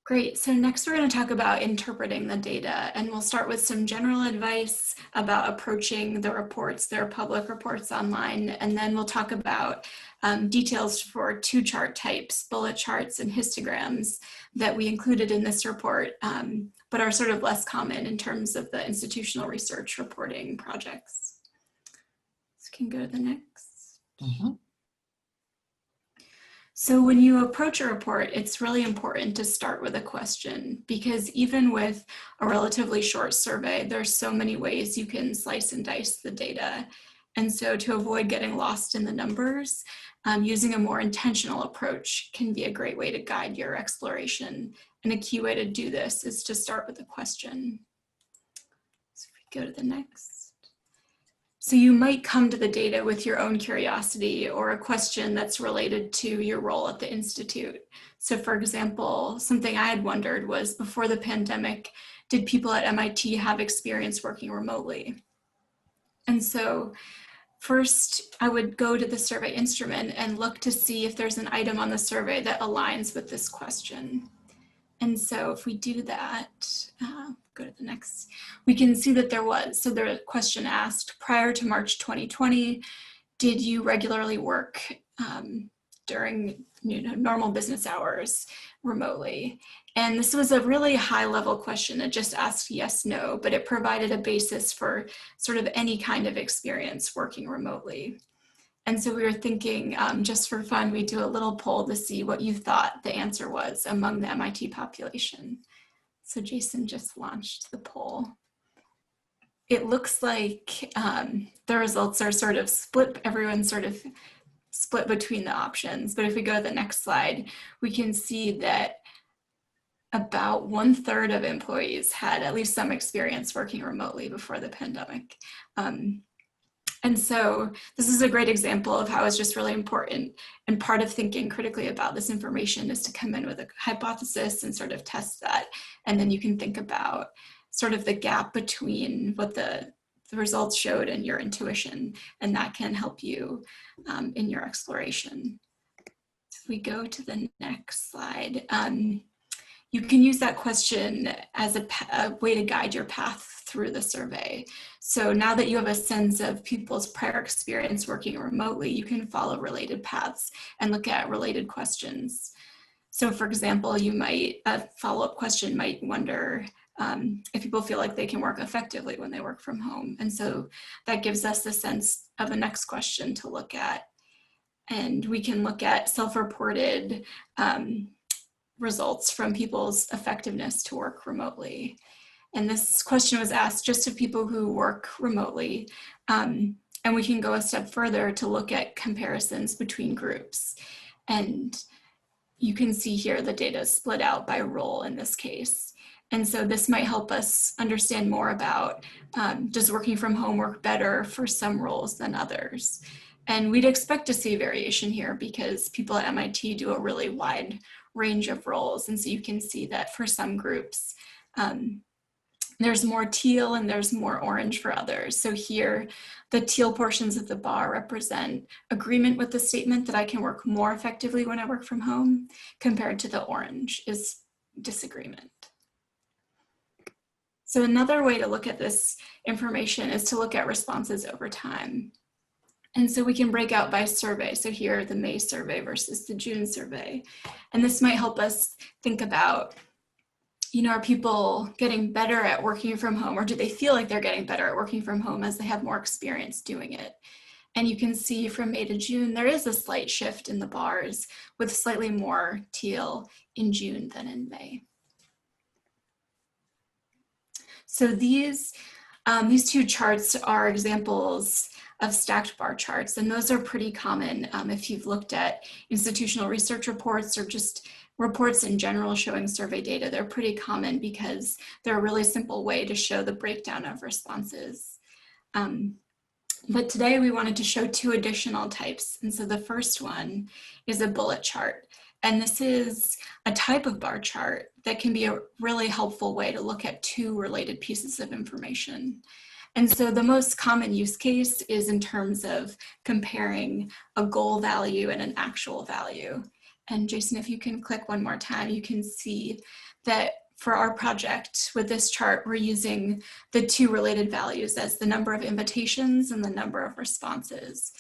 Great. So next we're going to talk about interpreting the data, and we'll start with some general advice about approaching the reports. There are public reports online, and then we'll talk about details for two chart types, bullet charts and histograms, that we included in this report, but are sort of less common in terms of the institutional research reporting projects. So we can go to the next. So when you approach a report, it's really important to start with a question, because even with a relatively short survey, there's so many ways you can slice and dice the data. And so to avoid getting lost in the numbers, using a more intentional approach can be a great way to guide your exploration. And a key way to do this is to start with a question. So if we go to the next. So you might come to the data with your own curiosity or a question that's related to your role at the Institute. So for example, something I had wondered was, before the pandemic, did people at MIT have experience working remotely? And so first, I would go to the survey instrument and look to see if there's an item on the survey that aligns with this question. And so if we do that, go to the next, we can see that there was. So the question asked, prior to March 2020, did you regularly work during normal business hours remotely? And this was a really high level question. It just asked yes, no, but it provided a basis for sort of any kind of experience working remotely. And so we were thinking, just for fun, we do a little poll to see what you thought the answer was among the MIT population. So Jason just launched the poll. It looks like the results are sort of split, everyone's sort of split between the options. But if we go to the next slide, we can see that about 1/3 of employees had at least some experience working remotely before the pandemic. And so this is a great example of how it's just really important. And part of thinking critically about this information is to come in with a hypothesis and sort of test that. And then you can think about sort of the gap between what the results showed and your intuition. And that can help you in your exploration. If we go to the next slide, you can use that question as a way to guide your path through the survey. So now that you have a sense of people's prior experience working remotely, you can follow related paths and look at related questions. So for example, you might, a follow-up question might wonder if people feel like they can work effectively when they work from home. And so that gives us the sense of a next question to look at. And we can look at self-reported results from people's effectiveness to work remotely. And this question was asked just of people who work remotely. And we can go a step further to look at comparisons between groups. And you can see here the data is split out by role in this case. And so this might help us understand more about, does working from home work better for some roles than others? And we'd expect to see variation here because people at MIT do a really wide range of roles. And so you can see that for some groups, there's more teal and there's more orange for others. So here, the teal portions of the bar represent agreement with the statement that I can work more effectively when I work from home, compared to the orange is disagreement. So another way to look at this information is to look at responses over time. And so we can break out by survey. So here, the May survey versus the June survey. And this might help us think about, are people getting better at working from home, or do they feel like they're getting better at working from home as they have more experience doing it? And you can see from May to June, there is a slight shift in the bars with slightly more teal in June than in May. So these two charts are examples of stacked bar charts, and those are pretty common if you've looked at institutional research reports or just reports in general showing survey data. They're pretty common because they're a really simple way to show the breakdown of responses. But today we wanted to show two additional types. And so the first one is a bullet chart. And this is a type of bar chart that can be a really helpful way to look at two related pieces of information. And so the most common use case is in terms of comparing a goal value and an actual value. And Jason, if you can click one more time, you can see that for our project with this chart, we're using the two related values as the number of invitations and the number of responses.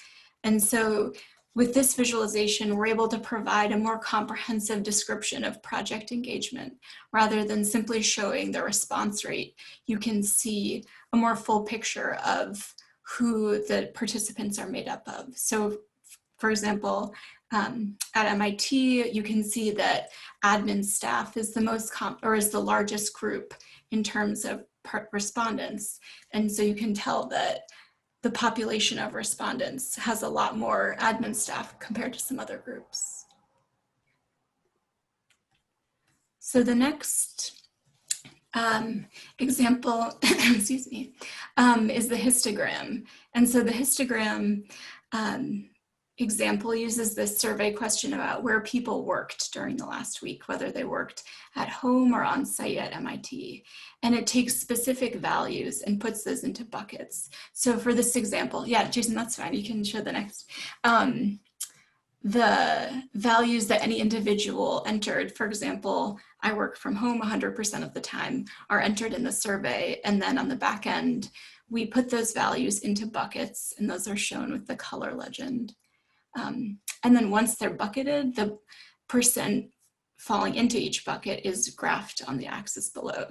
And so with this visualization, we're able to provide a more comprehensive description of project engagement. Rather than simply showing the response rate, you can see a more full picture of who the participants are made up of. So for example, at MIT, you can see that admin staff is the largest group in terms of respondents. And so you can tell that the population of respondents has a lot more admin staff compared to some other groups. So the next example, excuse me, is the histogram. And so the histogram example uses this survey question about where people worked during the last week, whether they worked at home or on site at MIT. And it takes specific values and puts those into buckets. So for this example, yeah, Jason, that's fine. You can show the next. The values that any individual entered, for example, I work from home 100% of the time, are entered in the survey. And then on the back end, we put those values into buckets, and those are shown with the color legend. And then once they're bucketed, the percent falling into each bucket is graphed on the axis below.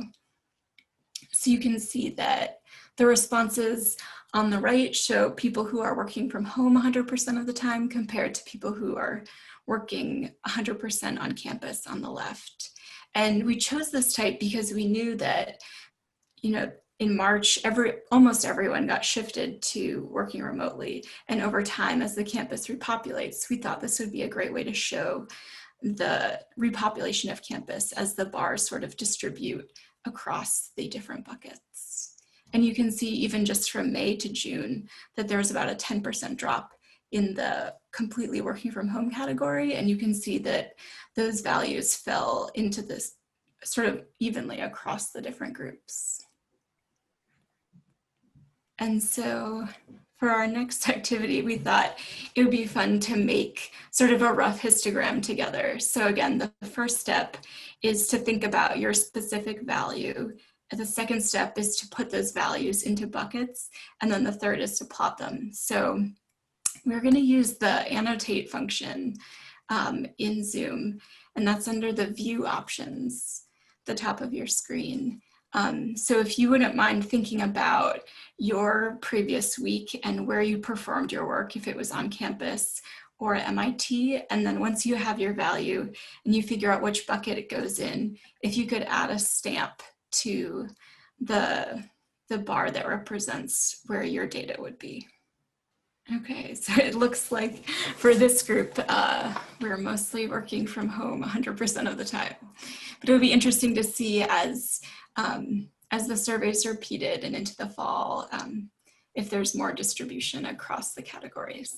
So you can see that the responses on the right show people who are working from home 100% of the time compared to people who are working 100% on campus on the left. And we chose this type because we knew that, in March, almost everyone got shifted to working remotely. And over time, as the campus repopulates, we thought this would be a great way to show the repopulation of campus as the bars sort of distribute across the different buckets. And you can see even just from May to June that there was about a 10% drop in the completely working from home category. And you can see that those values fell into this sort of evenly across the different groups. And so for our next activity, we thought it would be fun to make sort of a rough histogram together. So again, the first step is to think about your specific value. And the second step is to put those values into buckets. And then the third is to plot them. So we're going to use the annotate function in Zoom, and that's under the view options, the top of your screen. So if you wouldn't mind thinking about your previous week and where you performed your work, if it was on campus or at MIT, and then once you have your value and you figure out which bucket it goes in, if you could add a stamp to the bar that represents where your data would be. Okay, so it looks like for this group, we're mostly working from home 100% of the time. But it would be interesting to see as the survey's repeated and into the fall, if there's more distribution across the categories.